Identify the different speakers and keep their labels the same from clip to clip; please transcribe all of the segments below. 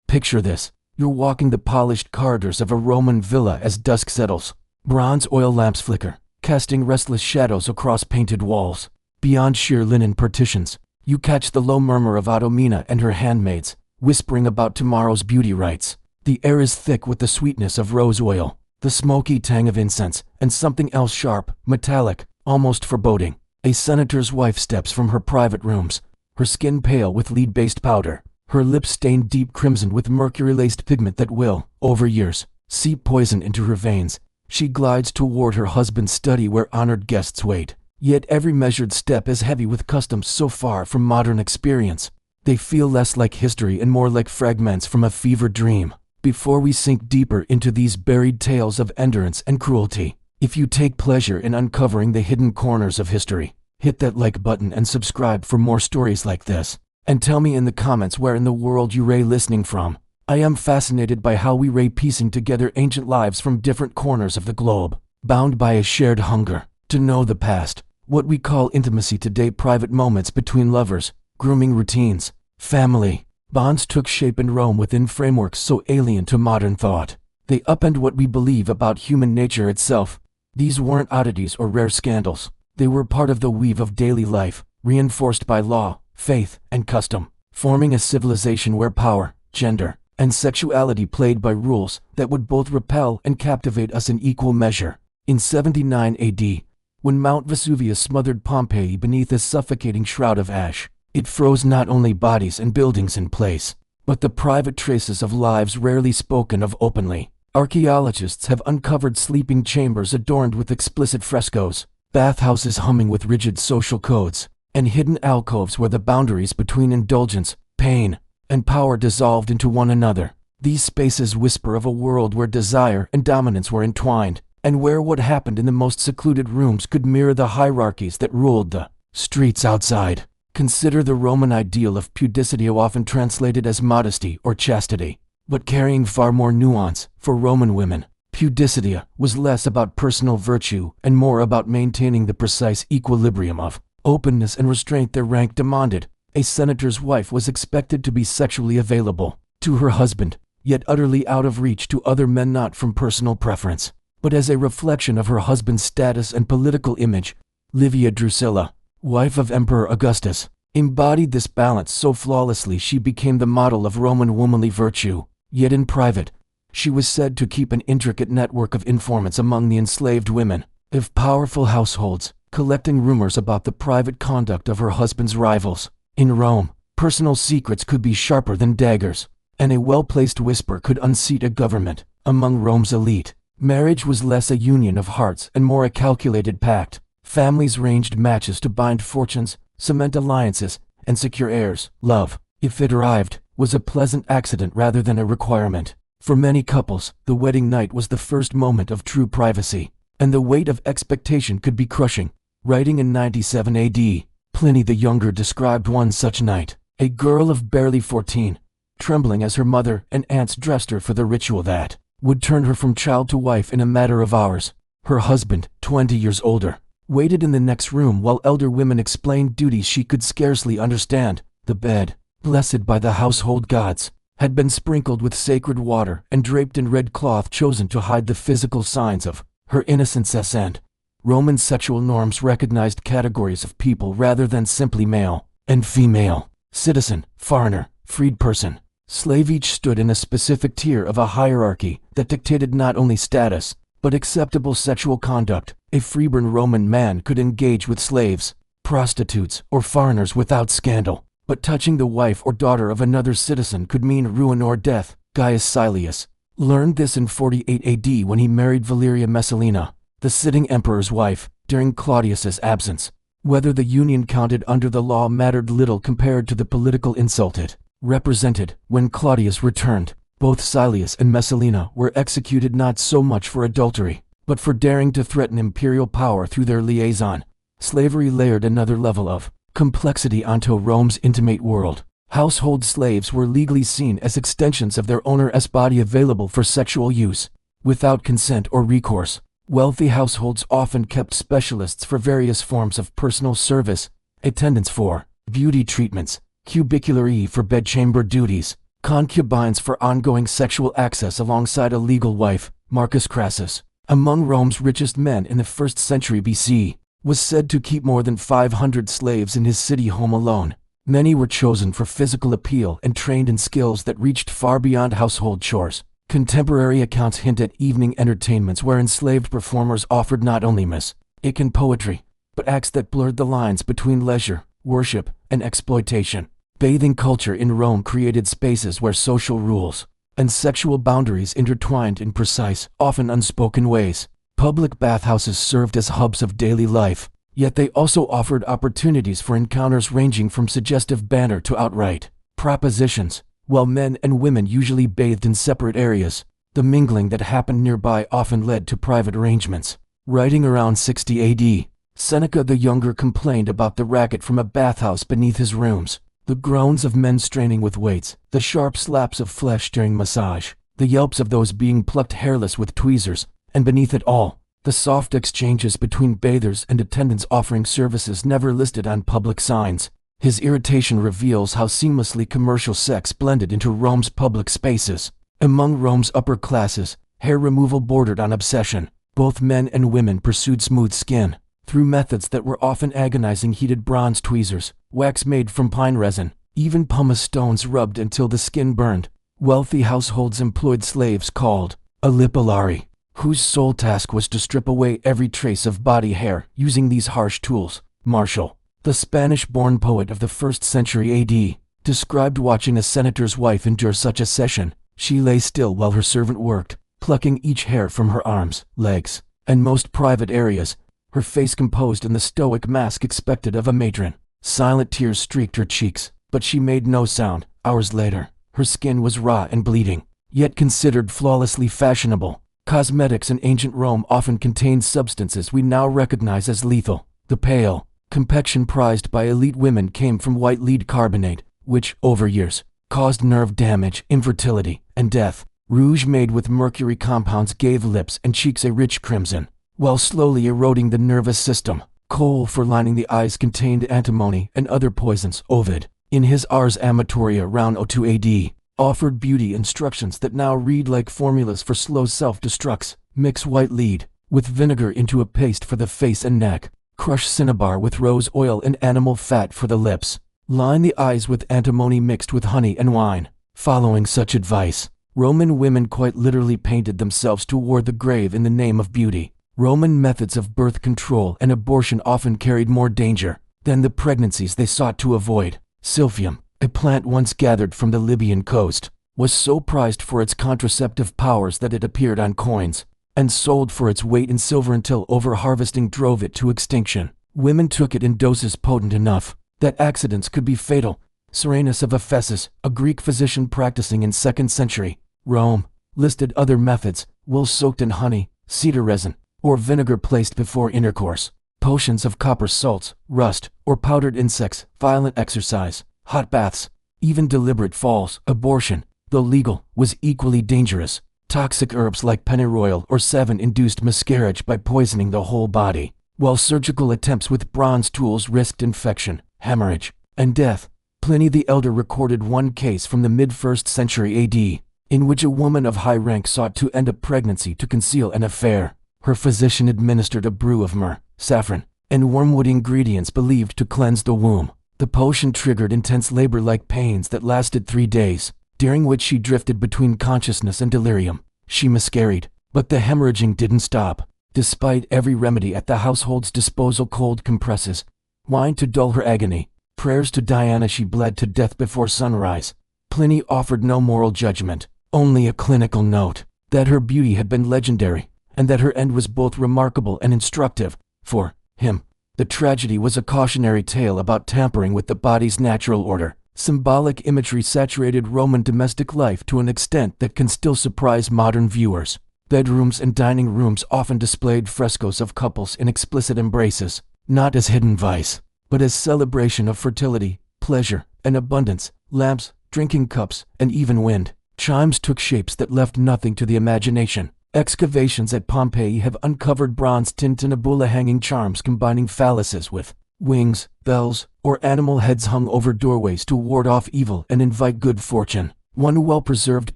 Speaker 1: Picture this. You're walking the polished corridors of a Roman villa as dusk settles. Bronze oil lamps flicker, casting restless shadows across painted walls. Beyond sheer linen partitions, you catch the low murmur of Otomina and her handmaids, whispering about tomorrow's beauty rites. The air is thick with the sweetness of rose oil, the smoky tang of incense, and something else sharp, metallic, almost foreboding. A senator's wife steps from her private rooms, her skin pale with lead-based powder, her lips stained deep crimson with mercury-laced pigment that will, over years, seep poison into her veins. She glides toward her husband's study where honored guests wait. Yet every measured step is heavy with customs so far from modern experience. They feel less like history and more like fragments from a fevered dream. Before we sink deeper into these buried tales of endurance and cruelty, if you take pleasure in uncovering the hidden corners of history, hit that like button and subscribe for more stories like this. And tell me in the comments where in the world you ray listening from. I am fascinated by how we ray piecing together ancient lives from different corners of the globe, bound by a shared hunger to know the past. What we call intimacy today, private moments between lovers, grooming routines, family bonds took shape in Rome within frameworks so alien to modern thought. They upend what we believe about human nature itself. These weren't oddities or rare scandals. They were part of the weave of daily life, reinforced by law, faith, and custom, forming a civilization where power, gender, and sexuality played by rules that would both repel and captivate us in equal measure. In 79 AD, when Mount Vesuvius smothered Pompeii beneath a suffocating shroud of ash, it froze not only bodies and buildings in place, but the private traces of lives rarely spoken of openly. Archaeologists have uncovered sleeping chambers adorned with explicit frescoes, bathhouses humming with rigid social codes, and hidden alcoves where the boundaries between indulgence, pain, and power dissolved into one another. These spaces whisper of a world where desire and dominance were entwined, and where what happened in the most secluded rooms could mirror the hierarchies that ruled the streets outside. Consider the Roman ideal of pudicity, often translated as modesty or chastity, but carrying far more nuance. For Roman women, pudicity was less about personal virtue and more about maintaining the precise equilibrium of openness and restraint their rank demanded. A senator's wife was expected to be sexually available to her husband, yet utterly out of reach to other men, not from personal preference, but as a reflection of her husband's status and political image. Livia Drusilla, wife of Emperor Augustus, embodied this balance so flawlessly she became the model of Roman womanly virtue. Yet in private, she was said to keep an intricate network of informants among the enslaved women of powerful households, collecting rumors about the private conduct of her husband's rivals. In Rome, personal secrets could be sharper than daggers, and a well-placed whisper could unseat a government. Among Rome's elite, marriage was less a union of hearts and more a calculated pact. Families arranged matches to bind fortunes, cement alliances, and secure heirs. Love, if it arrived, was a pleasant accident rather than a requirement. For many couples, the wedding night was the first moment of true privacy, and the weight of expectation could be crushing. Writing in 97 AD, Pliny the Younger described one such night. A girl of barely 14, trembling as her mother and aunts dressed her for the ritual that would turn her from child to wife in a matter of hours. Her husband, 20 years older, waited in the next room while elder women explained duties she could scarcely understand. The bed, blessed by the household gods, had been sprinkled with sacred water and draped in red cloth chosen to hide the physical signs of her innocence. And Roman sexual norms recognized categories of people rather than simply male and female, citizen, foreigner, freed person, slave. Each stood in a specific tier of a hierarchy that dictated not only status, but acceptable sexual conduct. A freeborn Roman man could engage with slaves, prostitutes, or foreigners without scandal, but touching the wife or daughter of another citizen could mean ruin or death. Gaius Silius learned this in 48 AD when he married Valeria Messalina, the sitting emperor's wife, during Claudius's absence. Whether the union counted under the law mattered little compared to the political insult it represented. When Claudius returned, both Silius and Messalina were executed not so much for adultery, but for daring to threaten imperial power through their liaison. Slavery layered another level of complexity onto Rome's intimate world. Household slaves were legally seen as extensions of their owner's body available for sexual use, without consent or recourse. Wealthy households often kept specialists for various forms of personal service, attendants for beauty treatments, cubiculary for bedchamber duties, concubines for ongoing sexual access alongside a legal wife. Marcus Crassus, among Rome's richest men in the 1st century BC, was said to keep more than 500 slaves in his city home alone. Many were chosen for physical appeal and trained in skills that reached far beyond household chores. Contemporary accounts hint at evening entertainments where enslaved performers offered not only music and poetry, but acts that blurred the lines between leisure, worship, and exploitation. Bathing culture in Rome created spaces where social rules and sexual boundaries intertwined in precise, often unspoken ways. Public bathhouses served as hubs of daily life, yet they also offered opportunities for encounters ranging from suggestive banter to outright propositions. While men and women usually bathed in separate areas, the mingling that happened nearby often led to private arrangements. Writing around 60 AD, Seneca the Younger complained about the racket from a bathhouse beneath his rooms. The groans of men straining with weights, the sharp slaps of flesh during massage, the yelps of those being plucked hairless with tweezers, and beneath it all, the soft exchanges between bathers and attendants offering services never listed on public signs. His irritation reveals how seamlessly commercial sex blended into Rome's public spaces. Among Rome's upper classes, hair removal bordered on obsession. Both men and women pursued smooth skin through methods that were often agonizing: heated bronze tweezers, wax made from pine resin, even pumice stones rubbed until the skin burned. Wealthy households employed slaves called alipolari, whose sole task was to strip away every trace of body hair using these harsh tools. Martial, the Spanish-born poet of the 1st century AD, described watching a senator's wife endure such a session. She lay still while her servant worked, plucking each hair from her arms, legs, and most private areas, her face composed in the stoic mask expected of a matron. Silent tears streaked her cheeks, but she made no sound. Hours later, her skin was raw and bleeding, yet considered flawlessly fashionable. Cosmetics in ancient Rome often contained substances we now recognize as lethal. The pale complexion prized by elite women came from white lead carbonate, which, over years, caused nerve damage, infertility, and death. Rouge made with mercury compounds gave lips and cheeks a rich crimson, while slowly eroding the nervous system. Kohl for lining the eyes contained antimony and other poisons. Ovid, in his Ars Amatoria around 02 AD, offered beauty instructions that now read like formulas for slow self-destructs. Mix white lead with vinegar into a paste for the face and neck. Crush cinnabar with rose oil and animal fat for the lips. Line the eyes with antimony mixed with honey and wine. Following such advice, Roman women quite literally painted themselves toward the grave in the name of beauty. Roman methods of birth control and abortion often carried more danger than the pregnancies they sought to avoid. Silphium, a plant once gathered from the Libyan coast, was so prized for its contraceptive powers that it appeared on coins and sold for its weight in silver until over-harvesting drove it to extinction. Women took it in doses potent enough that accidents could be fatal. Cyrenus of Ephesus, a Greek physician practicing in 2nd century Rome, listed other methods: wool soaked in honey, cedar resin, or vinegar placed before intercourse, potions of copper salts, rust, or powdered insects, violent exercise, hot baths, even deliberate falls. Abortion, though legal, was equally dangerous. Toxic herbs like pennyroyal or sevin induced miscarriage by poisoning the whole body, while surgical attempts with bronze tools risked infection, hemorrhage, and death. Pliny the Elder recorded one case from the mid-1st century AD, in which a woman of high rank sought to end a pregnancy to conceal an affair. Her physician administered a brew of myrrh, saffron, and wormwood, ingredients believed to cleanse the womb. The potion triggered intense labor-like pains that lasted 3 days, during which she drifted between consciousness and delirium. She miscarried, but the hemorrhaging didn't stop. Despite every remedy at the household's disposal: cold compresses, wine to dull her agony, prayers to Diana, she bled to death before sunrise. Pliny offered no moral judgment, only a clinical note that her beauty had been legendary, and that her end was both remarkable and instructive. For him, the tragedy was a cautionary tale about tampering with the body's natural order. Symbolic imagery saturated Roman domestic life to an extent that can still surprise modern viewers. Bedrooms and dining rooms often displayed frescoes of couples in explicit embraces, not as hidden vice, but as celebration of fertility, pleasure, and abundance. Lamps, drinking cups, and even wind chimes took shapes that left nothing to the imagination. Excavations at Pompeii have uncovered bronze tintinnabula hanging charms combining phalluses with wings, bells, or animal heads hung over doorways to ward off evil and invite good fortune. One well-preserved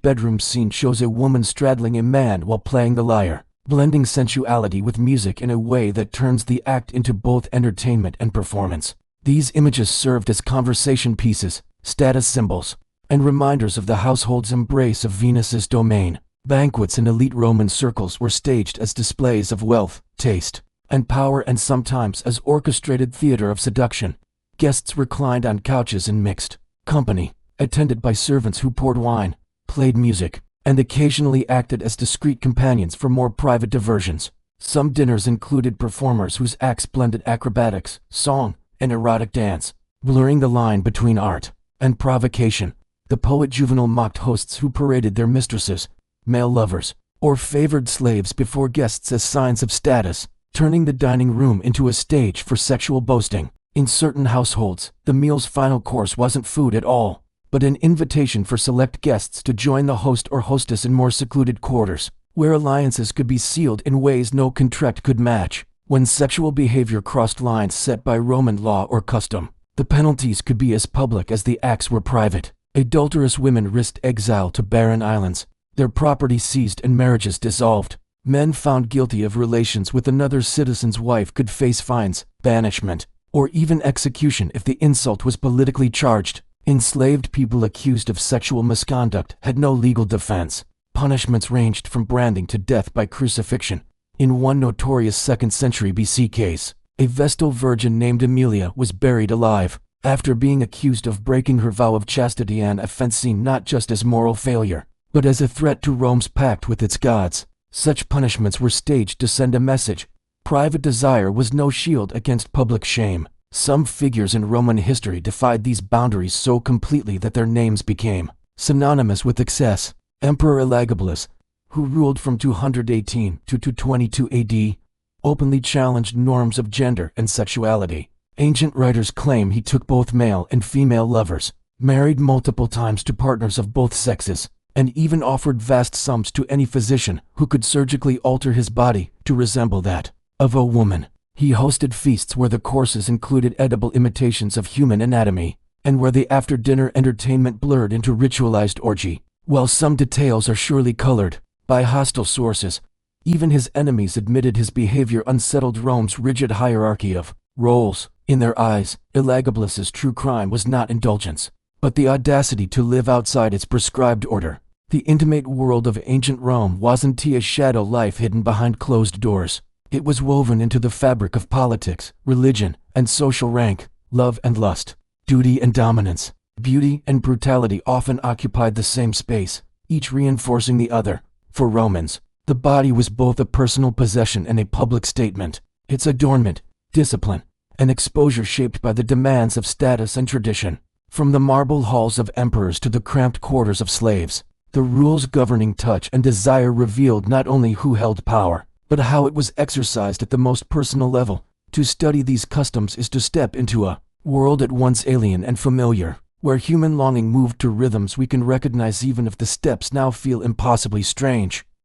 Speaker 1: bedroom scene shows a woman straddling a man while playing the lyre, blending sensuality with music in a way that turns the act into both entertainment and performance. These images served as conversation pieces, status symbols, and reminders of the household's embrace of Venus's domain. Banquets in elite Roman circles were staged as displays of wealth, taste, and power, and sometimes as orchestrated theater of seduction. Guests reclined on couches in mixed company, attended by servants who poured wine, played music, and occasionally acted as discreet companions for more private diversions. Some dinners included performers whose acts blended acrobatics, song, and erotic dance, blurring the line between art and provocation. The poet Juvenal mocked hosts who paraded their mistresses, male lovers, or favored slaves before guests as signs of status, turning the dining room into a stage for sexual boasting. In certain households, the meal's final course wasn't food at all, but an invitation for select guests to join the host or hostess in more secluded quarters, where alliances could be sealed in ways no contract could match. When sexual behavior crossed lines set by Roman law or custom, the penalties could be as public as the acts were private. Adulterous women risked exile to barren islands, their property seized and marriages dissolved. Men found guilty of relations with another citizen's wife could face fines, banishment, or even execution if the insult was politically charged. Enslaved people accused of sexual misconduct had no legal defense. Punishments ranged from branding to death by crucifixion. In one notorious 2nd century BC case, a Vestal virgin named Amelia was buried alive after being accused of breaking her vow of chastity, an offense seen not just as moral failure, but as a threat to Rome's pact with its gods. Such punishments were staged to send a message. Private desire was no shield against public shame. Some figures in Roman history defied these boundaries so completely that their names became synonymous with excess. Emperor Elagabalus, who ruled from 218 to 222 AD, openly challenged norms of gender and sexuality. Ancient writers claim he took both male and female lovers, married multiple times to partners of both sexes, and even offered vast sums to any physician who could surgically alter his body to resemble that of a woman. He hosted feasts where the courses included edible imitations of human anatomy, and where the after-dinner entertainment blurred into ritualized orgy. While some details are surely colored by hostile sources, even his enemies admitted his behavior unsettled Rome's rigid hierarchy of roles. In their eyes, Elagabalus's true crime was not indulgence, but the audacity to live outside its prescribed order. The intimate world of ancient Rome wasn't a shadow life hidden behind closed doors. It was woven into the fabric of politics, religion, and social rank. Love and lust, duty and dominance, beauty and brutality often occupied the same space, each reinforcing the other. For Romans, the body was both a personal possession and a public statement, its adornment, discipline, and exposure shaped by the demands of status and tradition. From the marble halls of emperors to the cramped quarters of slaves, the rules governing touch and desire revealed not only who held power, but how it was exercised at the most personal level. To study these customs is to step into a world at once alien and familiar, where human longing moved to rhythms we can recognize even if the steps now feel impossibly strange.